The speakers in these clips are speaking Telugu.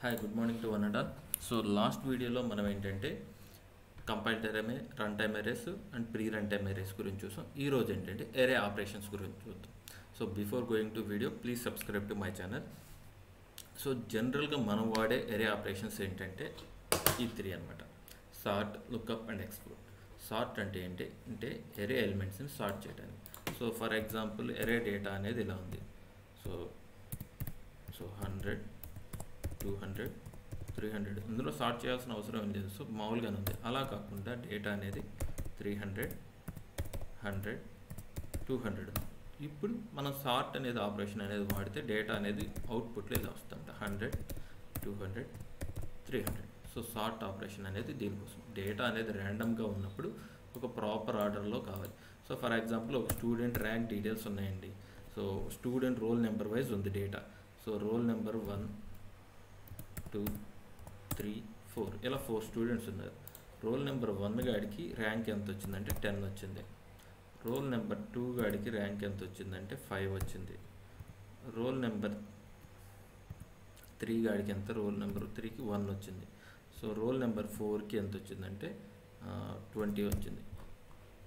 Hi good morning to one and all. So last వీడియోలో మనం ఏంటంటే compiled array, run time arrays and pre run time arrays గురించి చూసాం. ఈరోజు ఏంటంటే ఎరే ఆపరేషన్స్ గురించి చూద్దాం. So before going to video please subscribe to my channel. So జనరల్గా మనం వాడే ఎరే ఆపరేషన్స్ ఏంటంటే ఈ త్రీ అనమాట: sort, lookup and export. Sort అంటే ఏంటి అంటే ఎరే ఎలిమెంట్స్ని సార్ట్ చేయడానికి. So for example array data అనేది ఇలా ఉంది. సో 100, 200, 300 ఇందులో సార్ట్ చేయాల్సిన అవసరం లేదు. సో మామూలుగానే ఉంది. అలా కాకుండా డేటా అనేది 300, 100, 200. ఇప్పుడు మనం సార్ట్ అనేది ఆపరేషన్ అనేది వాడితే డేటా అనేది అవుట్పుట్లో ఇలా వస్తుంట 100, 200, 300. సో సార్ట్ ఆపరేషన్ అనేది దీనికోసం. డేటా అనేది ర్యాండమ్గా ఉన్నప్పుడు ఒక ప్రాపర్ ఆర్డర్లో కావాలి. సో ఫర్ ఎగ్జాంపుల్ ఒక స్టూడెంట్ ర్యాంక్ డీటెయిల్స్ ఉన్నాయండి. So student roll number wise ఉంది డేటా. సో రోల్ నెంబర్ 1, 2, 3, 4 ఇలా 4 స్టూడెంట్స్ ఉన్నారు. రోల్ నెంబర్ 1 గాడికి ర్యాంక్ ఎంత వచ్చిందంటే 10 వచ్చింది. రోల్ నెంబర్ 2 గాడికి ర్యాంక్ ఎంత వచ్చిందంటే 5 వచ్చింది. రోల్ నెంబర్ 3 గాడికి ఎంత, రోల్ నెంబర్ 3కి 1 వచ్చింది. సో రోల్ నెంబర్ 4కి ఎంత వచ్చిందంటే 20 వచ్చింది.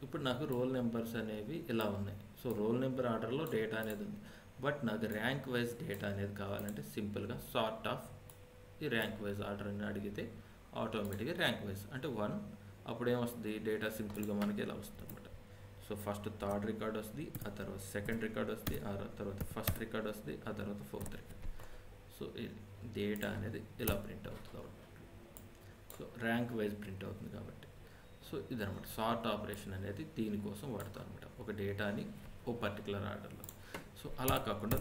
ఇప్పుడు నాకు రోల్ నెంబర్స్ అనేవి ఇలా ఉన్నాయి. సో రోల్ నెంబర్ ఆర్డర్లో డేటా అనేది ఉంది. బట్ నాకు ర్యాంక్ వైజ్ డేటా అనేది కావాలంటే సింపుల్గా సార్ట్ ఆఫ్ ఈ ర్యాంక్ వైజ్ ఆర్డర్ అని అడిగితే ఆటోమేటిక్గా ర్యాంక్ వైజ్ అంటే 1 అప్పుడు ఏమొస్తుంది, డేటా సింపుల్గా మనకి ఇలా వస్తుంది అనమాట. సో ఫస్ట్ థర్డ్ రికార్డ్ వస్తుంది, ఆ తర్వాత సెకండ్ రికార్డ్ వస్తుంది, ఆ తర్వాత ఫస్ట్ రికార్డ్ వస్తుంది, ఆ తర్వాత ఫోర్త్ రికార్డ్. సో డేటా అనేది ఇలా ప్రింట్ అవుతుంది కాబట్టి, సో ర్యాంక్ వైజ్ ప్రింట్ అవుతుంది కాబట్టి. సో ఇదనమాట సార్ట్ ఆపరేషన్ అనేది దీనికోసం వాడతాం అనమాట, ఒక డేటాని ఓ పర్టికులర్ ఆర్డర్లో. సో అలా కాకుండా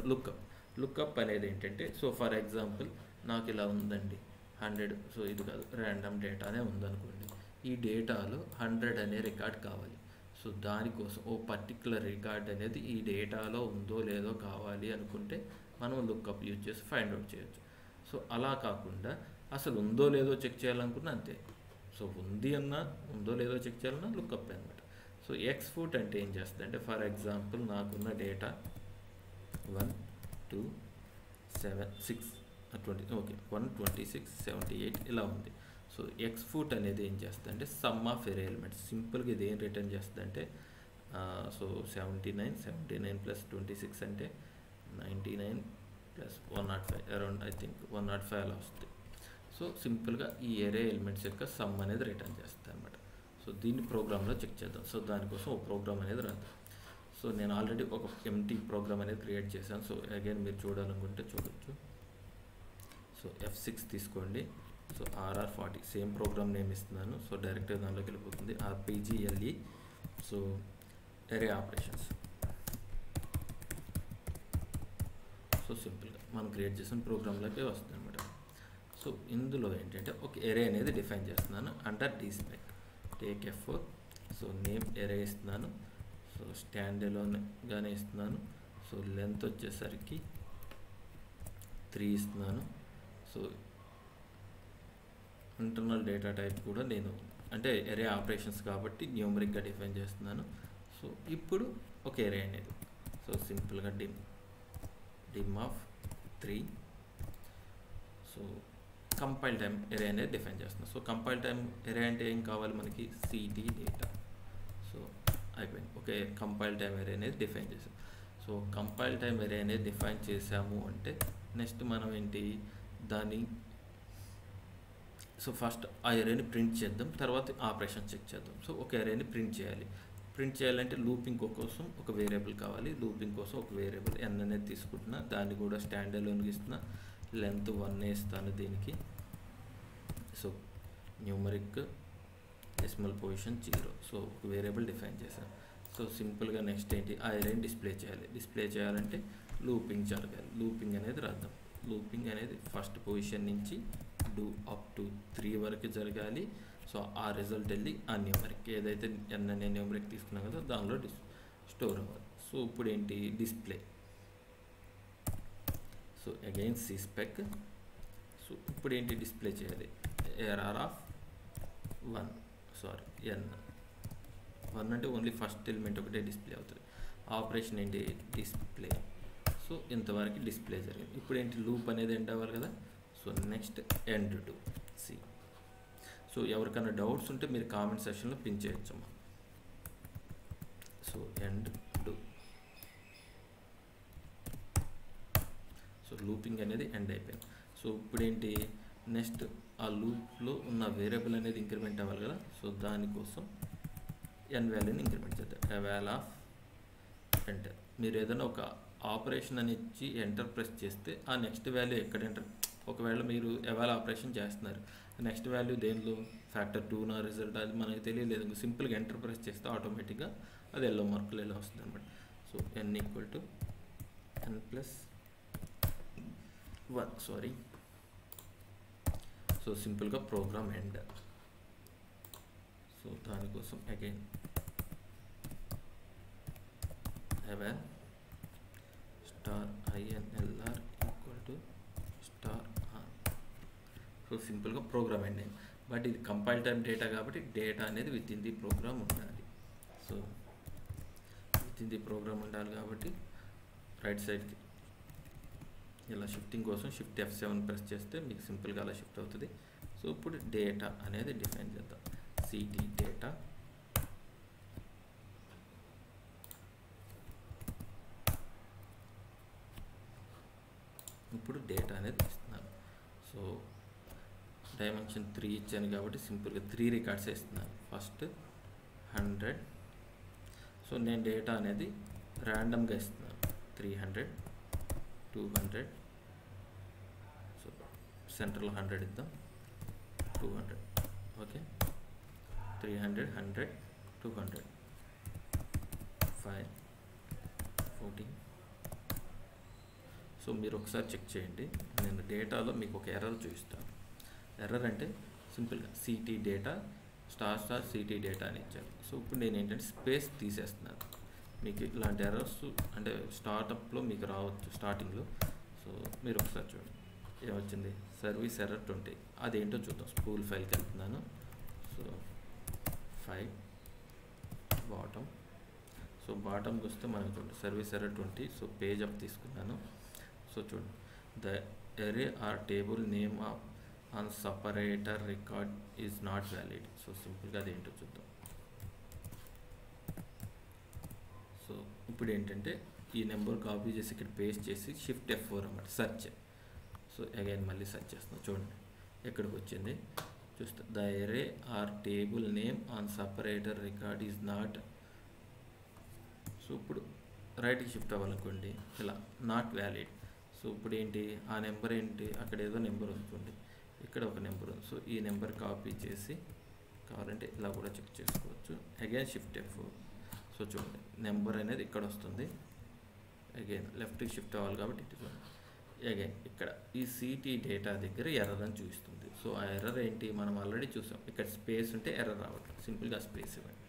లుక్అప్ అనేది ఏంటంటే, సో ఫర్ ఎగ్జాంపుల్ నాకు ఇలా ఉందండి 100. సో ఇది కాదు, ర్యాండమ్ డేటానే ఉందనుకోండి. ఈ డేటాలో 100 అనే రికార్డ్ కావాలి. సో దానికోసం ఓ పర్టికులర్ రికార్డ్ అనేది ఈ డేటాలో ఉందో లేదో కావాలి అనుకుంటే మనం లుక్అప్ యూజ్ చేసి ఫైండ్ అవుట్ చేయొచ్చు. సో అలా కాకుండా అసలు ఉందో లేదో చెక్ చేయాలనుకున్నా అంతే. సో ఉంది అన్నా ఉందో లేదో చెక్ చేయాలన్నా లుక్అప్ అనమాట. సో ఎక్స్పోర్ట్ అంటే ఏం చేస్తుంది అంటే, ఫర్ ఎగ్జాంపుల్ నాకున్న డేటా 1, 2, 7, 6, 20 ఓకే 126, 78 ఇలా ఉంది. సో ఎక్స్పోర్ట్ అనేది ఏం చేస్తుంది అంటే సమ్ ఆఫ్ ఎరే ఎలిమెంట్స్. సింపుల్గా ఇది ఏం రిటర్న్ చేస్తుంది అంటే సో 79 ప్లస్ 26 అంటే 99 ప్లస్ 105 అరౌండ్ ఐ థింక్ 105 అలా వస్తుంది. సో సింపుల్గా ఈ ఎరే ఎలిమెంట్స్ యొక్క సమ్ అనేది రిటర్న్ చేస్తుంది అనమాట. సో దీన్ని ప్రోగ్రామ్లో చెక్ చేద్దాం. సో దానికోసం ఒక ప్రోగ్రామ్ అనేది రాద్దాం. సో నేను ఆల్రెడీ ఒక ఎంటీ ప్రోగ్రామ్ అనేది క్రియేట్ చేశాను. సో అగైన్ మీరు చూడాలనుకుంటే చూడొచ్చు. సో F6 తీసుకోండి. So RR40 same program name ఇస్తున్నాను. సో డైరెక్ట్గా దానిలోకి వెళ్ళిపోతుంది. RPGLE so array operations. So సింపుల్గా మనం క్రియేట్ చేసిన ప్రోగ్రాంలోకి వస్తుంది అనమాట. సో ఇందులో ఏంటంటే ఒక ఎరే అనేది డిఫైన్ చేస్తున్నాను under DSpec. Take F4. So name array ఇస్తున్నాను. సో స్టాండ్ ఎలోన్గానే ఇస్తున్నాను. సో లెంత్ వచ్చేసరికి 3 ఇస్తున్నాను. సో ఇంటర్నల్ డేటా టైప్ కూడా నేను అంటే ఎరే ఆపరేషన్స్ కాబట్టి న్యూమరిక్గా డిఫైన్ చేస్తున్నాను. సో ఇప్పుడు ఒక ఎరే అనేది సో సింపుల్గా dim of 3. So compile time array అనేది డిఫైన్ చేస్తున్నాను. సో కంపైల్ టైమ్ ఎరే అంటే ఏం కావాలి మనకి, CT డేటా. సో అయిపోయింది. ఓకే, కంపైల్ టైమ్ ఎరే అనేది డిఫైన్ చేసాం. సో కంపైల్ టైమ్ ఎరే అనేది డిఫైన్ చేసాము అంటే నెక్స్ట్ మనం ఏంటి దాన్ని సో ఫస్ట్ ఆ ఎరేని ప్రింట్ చేద్దాం, తర్వాత ఆపరేషన్ చెక్ చేద్దాం. సో ఒక ఎరేని ప్రింట్ చేయాలి. ప్రింట్ చేయాలంటే లూపింగ్ కోసం ఒక వేరియబుల్ కావాలి. లూపింగ్ కోసం ఒక వేరియబుల్ n అనేది తీసుకుంటున్నా, దాన్ని కూడా స్టాండ్ అలోన్కి ఇస్తున్నా. లెంత్ 1 ఇస్తాను దీనికి. So numeric decimal position 0. So ఒక వేరియబుల్ డిఫైన్ చేశాను. సో సింపుల్గా నెక్స్ట్ ఏంటి, ఆ ఎరేని డిస్ప్లే చేయాలి. డిస్ప్లే చేయాలంటే లూపింగ్ జరగాలి. లూపింగ్ అనేది రాద్దాం. లూపింగ్ అనేది ఫస్ట్ పొజిషన్ నుంచి డూ అప్ టు 3 వరకు జరగాలి. సో ఆ రిజల్ట్ వెళ్ళి ఆ న్యూమరిక్ ఏదైతే n అనే న్యూమరిక్ తీసుకున్నాం కదా దానిలో స్టోర్ అవ్వాలి. సో ఇప్పుడు ఏంటి, display. So again CSpec. So ఇప్పుడు ఏంటి, డిస్ప్లే చేయాలి. ARR ఆఫ్ 1 సారీ n 1 అంటే ఓన్లీ ఫస్ట్ ఎలిమెంట్ ఒకటే డిస్ప్లే అవుతుంది. ఆపరేషన్ ఏంటి, డిస్ప్లే. సో ఇంతవరకు డిస్ప్లే జరిగింది. ఇప్పుడు ఏంటి, లూప్ అనేది ఎండ్ అవ్వాలి కదా. So next end do see. So ఎవరికైనా డౌట్స్ ఉంటే మీరు కామెంట్ సెక్షన్లో పిన్ చేయొచ్చమ్మా. So end do. So looping అనేది ఎండ్ అయిపోయింది. సో ఇప్పుడు ఏంటి, నెక్స్ట్ ఆ లూప్లో ఉన్న వేరియబుల్ అనేది ఇంక్రిమెంట్ అవ్వాలి కదా. సో దానికోసం ఎన్ వాల్యూని ఇంక్రిమెంట్ చేద్దాం. ఎవాల్ ఆఫ్ ఎంటర్. మీరు ఏదైనా ఒక ఆపరేషన్ అని ఇచ్చి ఎంటర్ ప్రెస్ చేస్తే ఆ నెక్స్ట్ వాల్యూ ఎక్కడ ఎంటర్, ఒకవేళ మీరు ఎవాల్ ఆపరేషన్ చేస్తున్నారు, నెక్స్ట్ వాల్యూ దేనిలో ఫ్యాక్టర్ 2 నా రిజల్ట్ అది మనకి తెలియలేదు. సింపుల్గా ఎంటర్ ప్రెస్ చేస్తే ఆటోమేటిక్గా అది ఎల్లో మార్కులు ఎలా వస్తుంది అనమాట. So n equal to n plus 1 sorry. So సింపుల్గా ప్రోగ్రామ్ ఎండ్. సో దానికోసం again eval star INLR equal to star R. So సింపుల్గా ప్రోగ్రామ్ ఎండ్ అయింది. బట్ ఇది కంపైల్ టైం డేటా కాబట్టి డేటా అనేది విత్ ఇన్ ది ప్రోగ్రామ్ ఉండాలి. So within the program ఉండాలి కాబట్టి రైట్ సైడ్కి ఇలా షిఫ్టింగ్ కోసం షిఫ్ట్ F7 ప్రెస్ చేస్తే మీకు సింపుల్గా అలా షిఫ్ట్ అవుతుంది. సో ఇప్పుడు డేటా అనేది డిఫైన్ చేద్దాం. CT డేటా ఇప్పుడు డేటా అనేది ఇస్తున్నాను. సో డైమెన్షన్ 3 ఇచ్చాను కాబట్టి సింపుల్గా 3 రికార్డ్స్ ఇస్తున్నాను. ఫస్ట్ 100. సో నేను డేటా అనేది ర్యాండమ్గా ఇస్తున్నాను. 300 200. సో సెంటర్లో 100 ఇద్దాం. 200 ఓకే. 300 100 200 5 14. సో మీరు ఒకసారి చెక్ చేయండి. నేను డేటాలో మీకు ఒక ఎర్రర్ చూపిస్తాను. ఎర్రర్ అంటే సింపుల్గా CT data star CT data అని ఇచ్చాను. సో ఇప్పుడు నేను ఏంటంటే స్పేస్ తీసేస్తున్నాను. మీకు ఇలాంటి ఎర్రర్స్ అంటే స్టార్టప్లో మీకు రావచ్చు స్టార్టింగ్లో. సో మీరు ఒకసారి చూడండి ఏమొచ్చింది, సర్వీస్ ఎర్రర్ 20. అదేంటో చూద్దాం. స్కూల్ ఫైల్కి వెళ్తున్నాను. So 5 bottom. సో బాటమ్కి వస్తే మనం చూడండి service error 20. So page up తీసుకున్నాను. సో చూడండి the array or table name on separator record is not valid. So సింపుల్గా అదేంటో చూద్దాం. సో ఇప్పుడు ఏంటంటే ఈ నెంబర్ కాపీ చేసి ఇక్కడ పేస్ట్ చేసి షిఫ్ట్ F4 అన్నమాట సెర్చ్. సో అగైన్ మళ్ళీ సెర్చ్ చేస్తున్నాం. చూడండి ఎక్కడికి వచ్చింది చూస్తే the array or table name on separator record is not. So ఇప్పుడు రైట్కి షిఫ్ట్ అవ్వాలనుకోండి ఇలా నాట్ వ్యాలిడ్. సో ఇప్పుడు ఏంటి ఆ నెంబర్ ఏంటి, అక్కడ ఏదో నెంబర్ ఉంటుంది, ఇక్కడ ఒక నెంబర్ ఉంది. సో ఈ నెంబర్ కాపీ చేసి కావాలంటే ఇలా కూడా చెక్ చేసుకోవచ్చు. Again shift F4. సో చూడండి నెంబర్ అనేది ఇక్కడ వస్తుంది. అగైన్ లెఫ్ట్కి షిఫ్ట్ అవ్వాలి కాబట్టి ఇటు చూడండి. అగైన్ ఇక్కడ ఈ CT డేటా దగ్గర ఎర్రర్ అని చూపిస్తుంది. సో ఆ ఎర్రర్ ఏంటి మనం ఆల్రెడీ చూసాం. ఇక్కడ స్పేస్ ఉంటే ఎర్రర్ రావట్లేదు. సింపుల్గా స్పేస్ ఇవ్వండి.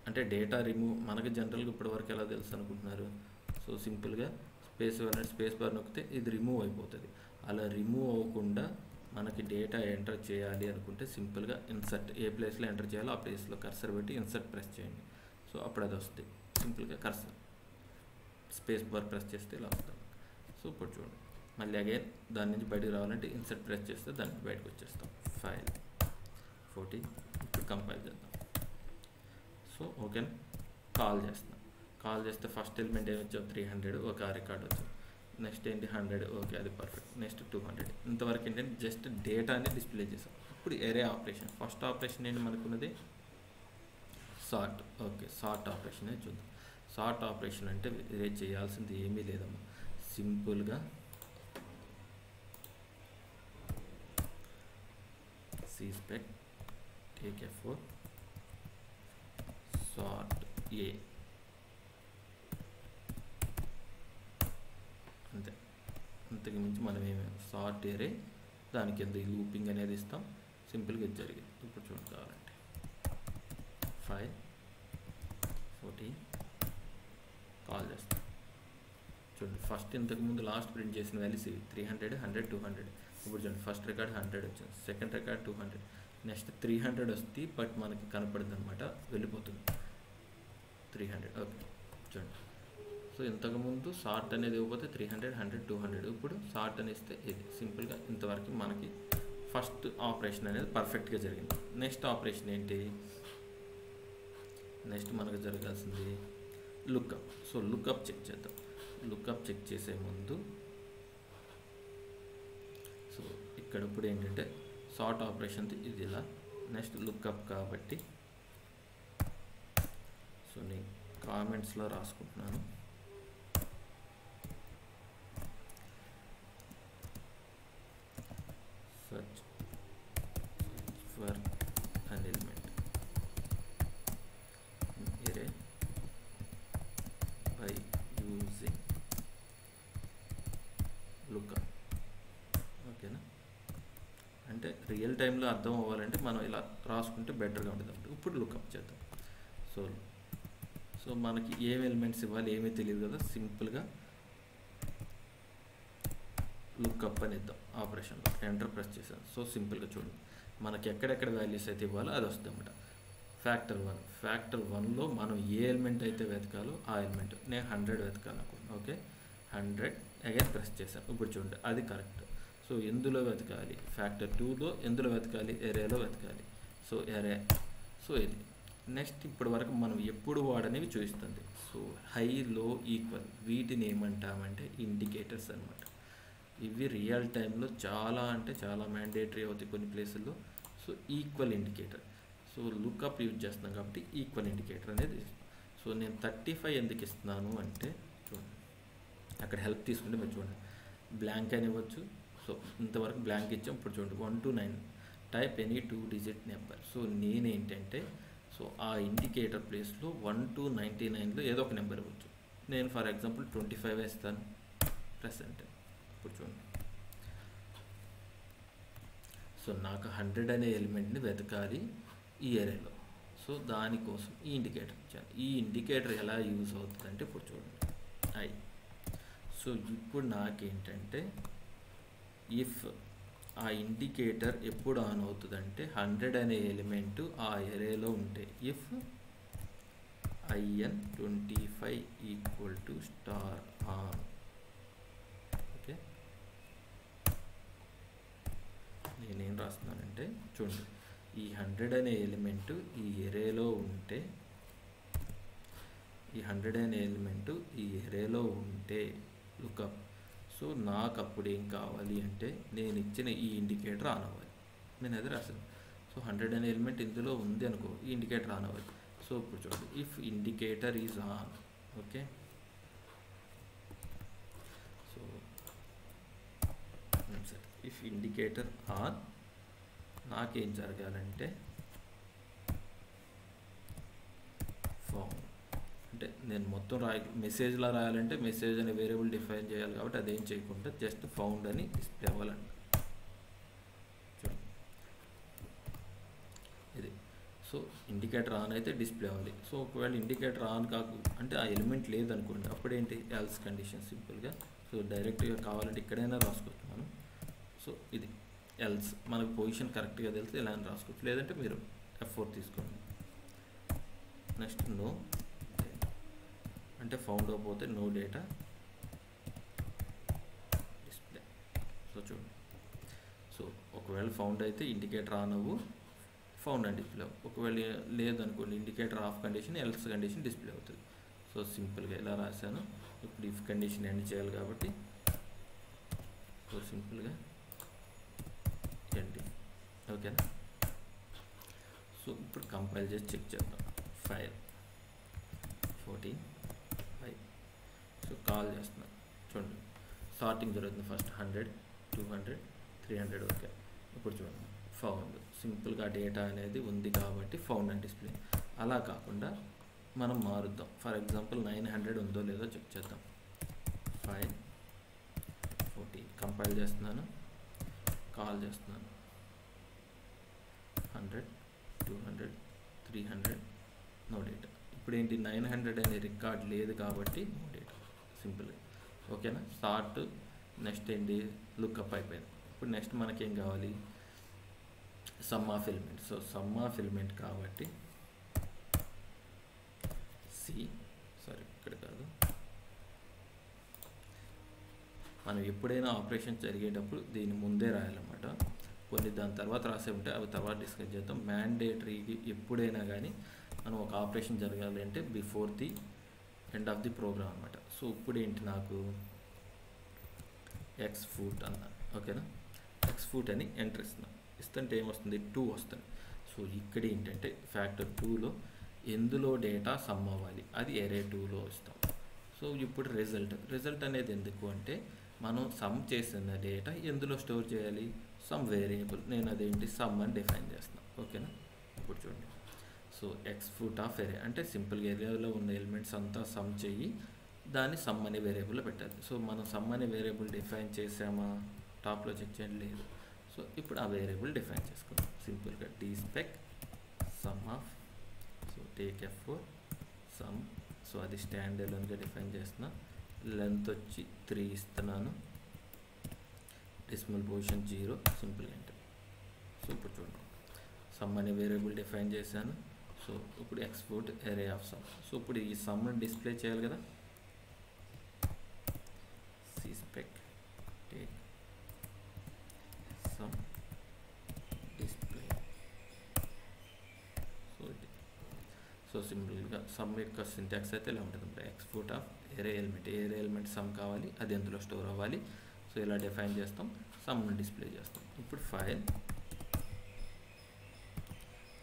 అంటే డేటా రిమూవ్ మనకి జనరల్గా ఇప్పటివరకు ఎలా తెలుసు అనుకుంటున్నారు. సో సింపుల్గా స్పేస్ బార్ నొక్కితే ఇది రిమూవ్ అయిపోతుంది. అలా రిమూవ్ అవ్వకుండా మనకి డేటా ఎంటర్ చేయాలి అనుకుంటే సింపుల్గా ఇన్సర్ట్, ఏ ప్లేస్లో ఎంటర్ చేయాలో ఆ ప్లేస్లో కర్సర్ పెట్టి ఇన్సర్ట్ ప్రెస్ చేయండి. సో అప్పుడు అది వస్తుంది. సింపుల్గా కర్సర్ స్పేస్ బార్ ప్రెస్ చేస్తే ఇలా వస్తుంది. సో ఇప్పుడు చూడండి మళ్ళీ అగైన్ దాని నుంచి బయటకు రావాలంటే ఇన్సర్ట్ ప్రెస్ చేస్తే దానికి బయటకు వచ్చేస్తాం. ఫైల్ 40. ఇప్పుడు కంపైల్ చేద్దాం. సో ఓకేనా కాల్ చేస్తున్నాం. కాల్ చేస్తే ఫస్ట్ ఎలిమెంట్ ఏమి వచ్చావు 300 ఒక రికార్డ్ వచ్చింది. నెక్స్ట్ ఏంటి 100 ఓకే అది పర్ఫెక్ట్. నెక్స్ట్ 200. ఇంతవరకు ఏంటంటే జస్ట్ డేటాని డిస్ప్లే చేసాం. ఇప్పుడు ఎరే ఆపరేషన్ ఫస్ట్ ఆపరేషన్ ఏంటి మనకున్నది సార్ట్. ఓకే సార్ట్ ఆపరేషన్ చూద్దాం. సార్ట్ ఆపరేషన్ అంటే వేరే చేయాల్సింది ఏమీ లేదమ్మా. సింపుల్గా cspec take F4 sort A అంతే. అంతకు మించి మనం ఏమి సార్ట్ ఏరే దానికి ఎంత లూపింగ్ అనేది ఇస్తాం. సింపుల్గా ఇది జరిగింది. ఇప్పుడు చూడండి కావాలంటే 5 14 కాల్ చేస్తాం. చూడండి ఫస్ట్ ఇంతకుముందు లాస్ట్ ప్రింట్ చేసిన వాల్యూస్ 300 100 200. ఇప్పుడు చూడండి ఫస్ట్ రికార్డ్ 100 వచ్చింది, సెకండ్ రికార్డ్ 200, నెక్స్ట్ 300 వస్తుంది బట్ మనకి కనపడుతుంది అనమాట, వెళ్ళిపోతుంది. 300. ఓకే చూడండి. సో ఇంతకుముందు సార్ట్ అనేది ఇవ్వకపోతే 300, 100, 200. ఇప్పుడు సార్ట్ అని ఇస్తే ఇది సింపుల్గా ఇంతవరకు మనకి ఫస్ట్ ఆపరేషన్ అనేది పర్ఫెక్ట్గా జరిగింది. నెక్స్ట్ ఆపరేషన్ ఏంటి? నెక్స్ట్ మనకు జరగాల్సింది లుక్అప్. సో లుక్అప్ చెక్ చేద్దాం. లుక్అప్ చెక్ చేసే ముందు సో ఇక్కడ ఇప్పుడు ఏంటంటే సార్ట్ ఆపరేషన్ ఇది ఇలా, నెక్స్ట్ లుక్అప్ కాబట్టి సో నేను కామెంట్స్లో రాసుకుంటున్నాను. search for an element in array by using lookup. ఓకేనా? అంటే రియల్ టైంలో అర్థం అవ్వాలంటే మనం ఇలా రాసుకుంటే బెటర్గా ఉంటుంది. ఇప్పుడు లుక్అప్ చేద్దాం. సో మనకి ఏం ఎలిమెంట్స్ ఇవ్వాలి ఏమీ తెలియదు కదా, సింపుల్గా లుక్అప్ అని ఇద్దాం. ఆపరేషన్లో ఎంటర్ ప్రెస్ చేశాను. సో సింపుల్గా చూడండి మనకి ఎక్కడెక్కడ వాల్యూస్ అయితే ఇవ్వాలో అది వస్తుంది అన్నమాట. ఫ్యాక్టర్ 1లో మనం ఏ ఎలిమెంట్ అయితే వెతకాలో ఆ ఎలిమెంట్ నేను 100 వెతకాలి అనుకోండి. ఓకే 100 అగైన్ ప్రెస్ చేశాను. ఇప్పుడు చూడండి అది కరెక్ట్. సో ఎందులో వెతకాలి? ఫ్యాక్టర్ 2లో ఎందులో వెతకాలి? ఎరేలో వెతకాలి. సో ఎరే. సో ఇది నెక్స్ట్ ఇప్పటి వరకు మనం ఎప్పుడు వాడనేవి చూపిస్తుంది. సో హై, లో, ఈక్వల్ వీటిని ఏమంటామంటే ఇండికేటర్స్ అనమాట. ఇవి రియల్ టైంలో చాలా అంటే చాలా మ్యాండేటరీ అవుతాయి కొన్ని ప్లేసుల్లో. So equal indicator. So lookup use చేస్తున్నాం కాబట్టి ఈక్వల్ ఇండికేటర్ అనేది. సో నేను 35 ఎందుకు ఇస్తున్నాను అంటే చూడండి అక్కడ హెల్ప్ తీసుకుంటే మీరు చూడండి బ్లాంక్ అని ఇవ్వచ్చు. సో ఇంతవరకు బ్లాంక్ ఇచ్చాం. ఇప్పుడు చూడండి 1 to 9 type any 2 digit number. So నేనేంటంటే సో ఆ ఇండికేటర్ ప్లేస్లో 1 to 99లో ఏదో ఒక నెంబర్ ఇవ్వచ్చు. నేను ఫర్ ఎగ్జాంపుల్ 25 వేస్తాను. ప్లస్ అంటే ఇప్పుడు చూడండి సో నాకు 100 అనే ఎలిమెంట్ని వెతకాలి ఈ ఏరియాలో. సో దానికోసం ఈ ఇండికేటర్ ఇచ్చాను. ఈ ఇండికేటర్ ఎలా యూజ్ అవుతుందంటే ఇప్పుడు చూడండి ఐ. సో ఇప్పుడు నాకేంటంటే ఇఫ్ ఆ ఇండికేటర్ ఎప్పుడు ఆన్ అవుతుందంటే 100 అనే ఎలిమెంటు ఆ ఏరియాలో ఉంటే if IN25 equal to star on. Okay నేనేం రాస్తున్నానంటే చూడండి ఈ 100 అనే ఎలిమెంటు ఈ ఎరేలో ఉంటే లుక్అప్. సో నాకు అప్పుడు ఏం కావాలి అంటే నేను ఇచ్చిన ఈ ఇండికేటర్ ఆన్ అవ్వాలి. నేను అది రాశాను. సో 100 అనే ఎలిమెంట్ ఇందులో ఉంది అనుకో, ఈ ఇండికేటర్ ఆన్ అవ్వాలి. సో ఇప్పుడు చూడండి if indicator is on. Okay so if indicator on నాకేం జరగాలంటే ఫౌండ్. అంటే నేను మొత్తం మెసేజ్లా రాయాలంటే మెసేజ్ అనే వేరియబుల్ డిఫైన్ చేయాలి కాబట్టి అదేం చేయకుండా జస్ట్ ఫౌండ్ అని డిస్ప్లే అవ్వాలండి. చూడండి ఇది. సో ఇండికేటర్ ఆన్ అయితే డిస్ప్లే అవ్వాలి. సో ఒకవేళ ఇండికేటర్ ఆన్ అంటే ఆ ఎలిమెంట్ లేదనుకోండి అప్పుడేంటి ఎల్స్ కండిషన్ సింపుల్గా. సో డైరెక్ట్గా కావాలంటే ఇక్కడైనా రాసుకోవచ్చు మనం. సో ఇది ఎల్స్ మనకు పొజిషన్ కరెక్ట్గా తెలిస్తే ఇలా అని రాసుకోవచ్చు. లేదంటే మీరు F4 తీసుకోండి. నెక్స్ట్ నో అంటే ఫౌండ్ అవ్వకపోతే నో డేటా డిస్ప్లే. సో చూడండి సో ఒకవేళ ఫౌండ్ అయితే ఇండికేటర్ ఆన్ అవ్వు ఫౌండ్ అని డిస్ప్లే. ఒకవేళ లేదనుకోండి indicator of condition else condition display అవుతుంది. సో సింపుల్గా ఇలా రాశాను. ఇప్పుడు ఇఫ్ కండిషన్ ఎండ్ చేయాలి కాబట్టి సో సింపుల్గా ఎండ్. ఓకేనా? సో ఇప్పుడు కంపైల్ చేసి చెక్ చేద్దాం. ఫైల్ 14 సో కాల్ చేస్తున్నాను. చూడండి సార్టింగ్ జరుగుతుంది. ఫస్ట్ 100, 200, 300. ఓకే ఇప్పుడు చూడండి ఫౌండ్. సింపుల్గా డేటా అనేది ఉంది కాబట్టి ఫౌండ్ అని డిస్ప్లే. అలా కాకుండా మనం మారుద్దాం. ఫర్ ఎగ్జాంపుల్ 900 ఉందో లేదో చెక్ చేద్దాం. ఫైల్ 14 కంపైల్ చేస్తున్నాను, కాల్ చేస్తున్నాను. 100, 200, 300 నో డేటా. ఇప్పుడు ఏంటి 900 అనే రికార్డ్ లేదు కాబట్టి నో డేటా సింపుల్గా. ఓకేనా? స్టార్ట్ నెక్స్ట్ ఏంటి లుక్అప్ అయిపోయింది. ఇప్పుడు నెక్స్ట్ మనకేం కావాలి some of element. So some of element కాబట్టి సి సారీ ఇక్కడ కాదు, మనం ఎప్పుడైనా ఆపరేషన్ జరిగేటప్పుడు దీని ముందే రాయాలన్నమాట. కొన్ని దాని తర్వాత రాసే ఉంటే అవి తర్వాత డిస్కస్ చేద్దాం. మ్యాండేటరీకి ఎప్పుడైనా కానీ మనం ఒక ఆపరేషన్ జరగాలి అంటే before the end of the program అనమాట. సో ఇప్పుడు ఏంటి, నాకు ఎక్స్ ఫుట్ అన్నా, ఓకేనా, ఎక్స్ ఫుట్ అని ఎంటర్ ఇస్తున్నాం. ఇస్తుంటే ఏమొస్తుంది, 2 వస్తుంది. సో ఇక్కడ ఏంటంటే ఫ్యాక్టర్ 2లో ఎందులో డేటా సమ్ అవ్వాలి అది array 2లో ఇస్తాం. సో ఇప్పుడు రిజల్ట్ అనేది ఎందుకు అంటే మనం సమ్ చేసిన డేటా ఎందులో స్టోర్ చేయాలి, సమ్ వేరియబుల్. నేను అదేంటి సమ్ అని డిఫైన్ చేస్తున్నాను, ఓకేనా. ఇప్పుడు చూడండి, సో ఎక్స్ ఫుట్ ఆఫ్ ఎరే అంటే సింపుల్గా ఏరియాలో ఉన్న ఎలిమెంట్స్ అంతా సమ్ చెయ్యి, దాన్ని సమ్ అనే వేరియబుల్లో పెట్టాలి. సో మనం సమ్ అనే వేరియబుల్ డిఫైన్ చేసామా, టాప్లో చెక్ చేయండి, లేదు. సో ఇప్పుడు ఆ వేరియబుల్ డిఫైన్ చేసుకుందాం సింపుల్గా, dspec some of, so take F4 some. So అది స్టాండ్ ఎలోన్గా డిఫైన్ చేస్తున్నా, లెంత్ వచ్చి 3 ఇస్తున్నాను, decimal position 0, simple enter. So ఇప్పుడు చూడండి, సమ్ అనే వేరియబుల్ డిఫైన్ చేశాను. సో ఇప్పుడు export array of some. So ఇప్పుడు ఈ సమ్ని డిస్ప్లే చేయాలి కదా, cspec take sum display. So సింపుల్గా సమ్ యొక్క సింటాక్స్ అయితే ఇలా ఉంటుంది, ఎక్స్పోర్ట్ ఆఫ్ ఏరే ఎలిమెంట్ సమ్ కావాలి, అది ఎందులో స్టోర్ అవ్వాలి. సో ఇలా డిఫైన్ చేస్తాం, సమ్ని డిస్ప్లే చేస్తాం. ఇప్పుడు ఫైల్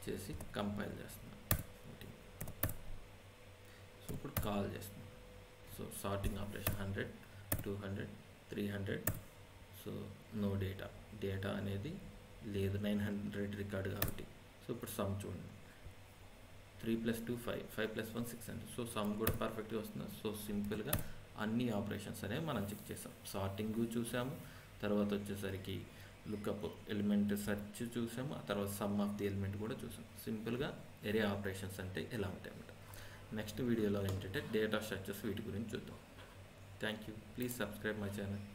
చేసి కంపైల్ చేస్తున్నాం. సో ఇప్పుడు కాల్ చేస్తున్నాం. So sorting operation 100, 200, 300. So no data అనేది లేదు, 900 రికార్డు కాబట్టి. సో ఇప్పుడు సమ్ చూడండి, 3 + 2 5, 5 + 1 600. సో సమ్ కూడా పర్ఫెక్ట్గా వస్తుంది. సో సింపుల్గా అన్ని ఆపరేషన్స్ అనేవి మనం చెక్ చేసాం. సార్టింగ్ చూసాము, తర్వాత వచ్చేసరికి లుక్అప్ ఎలిమెంట్ సెర్చ్ చూసాము, ఆ తర్వాత సమ్ ఆఫ్ ది ఎలిమెంట్ కూడా చూసాం. సింపుల్గా ఎరే ఆపరేషన్స్ అంటే ఎలా ఉంటాయి అన్నమాట. నెక్స్ట్ వీడియోలో ఏంటంటే డేటా స్ట్రక్చర్స్, వీటి గురించి చూద్దాం. Thank you. Please subscribe my channel.